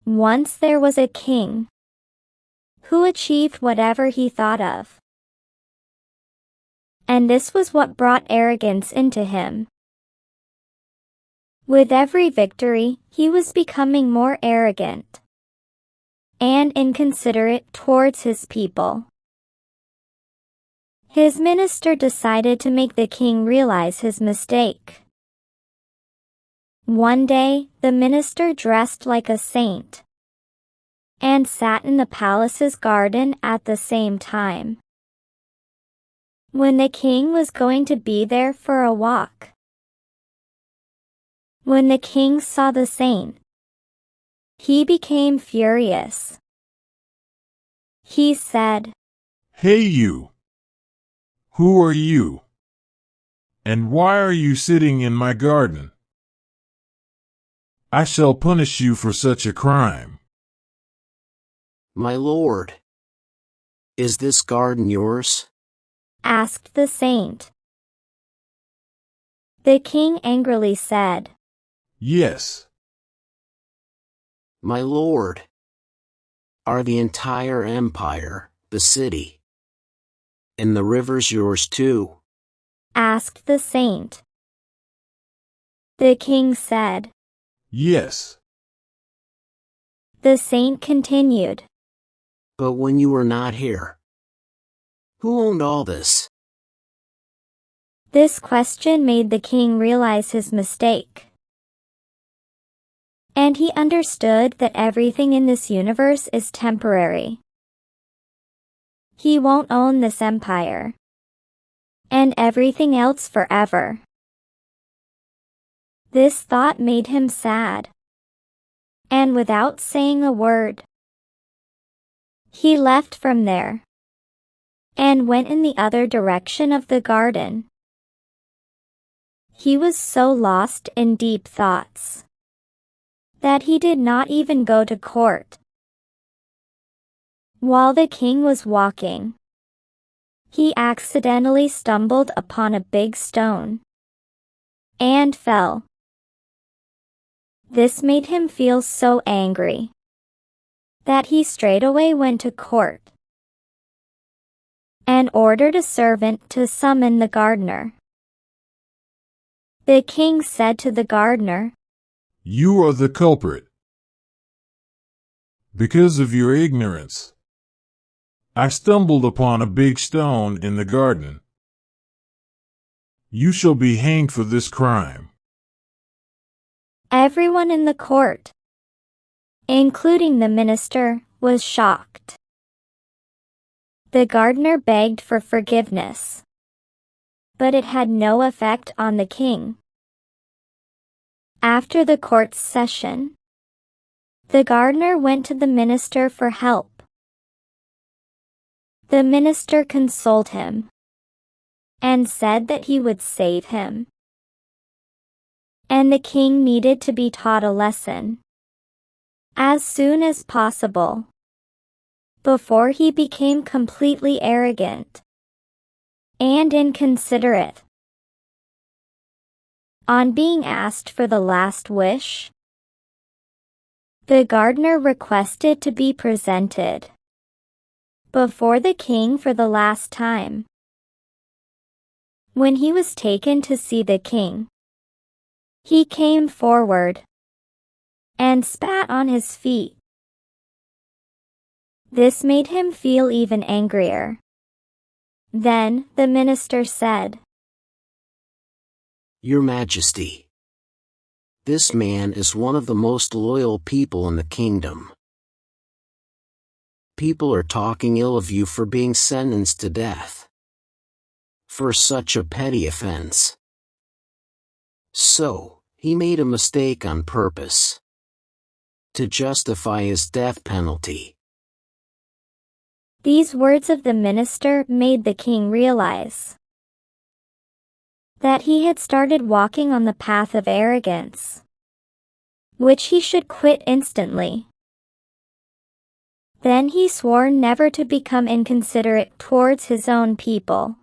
Once there was a king who achieved whatever he thought of. And this was what brought arrogance into him. With every victory, he was becoming more arrogant and inconsiderate towards his people. His minister decided to make the king realize his mistake. One day, the minister dressed like a saint and sat in the palace's garden at the same time. When the king was going to be there for a walk. When the king saw the saint, he became furious. He said, "Hey you! Who are you? And why are you sitting in my garden? I shall punish you for such a crime." "My lord, is this garden yours?" asked the saint. The king angrily said, "Yes." "My lord, are the entire empire, the city, and the rivers yours too?" asked the saint. The king said, "Yes." The saint continued, "But when you were not here, who owned all this?" This question made the king realize his mistake. And he understood that everything in this universe is temporary. He won't own this empire and everything else forever. This thought made him sad. And without saying a word, he left from there and went in the other direction of the garden. He was so lost in deep thoughts that he did not even go to court. While the king was walking, he accidentally stumbled upon a big stone and fell. This made him feel so angry that he straightaway went to court and ordered a servant to summon the gardener. The king said to the gardener, "You are the culprit. Because of your ignorance, I stumbled upon a big stone in the garden. You shall be hanged for this crime." Everyone in the court, including the minister, was shocked. The gardener begged for forgiveness, but it had no effect on the king. After the court session, the gardener went to the minister for help. The minister consoled him and said that he would save him. And the king needed to be taught a lesson as soon as possible before he became completely arrogant and inconsiderate. On being asked for the last wish, the gardener requested to be presented before the king for the last time. When he was taken to see the king, he came forward and spat on his feet. This made him feel even angrier. Then the minister said, "Your Majesty, this man is one of the most loyal people in the kingdom. People are talking ill of you for being sentenced to death for such a petty offense. So, he made a mistake on purpose to justify his death penalty." These words of the minister made the king realize that he had started walking on the path of arrogance, which he should quit instantly. Then he swore never to become inconsiderate towards his own people.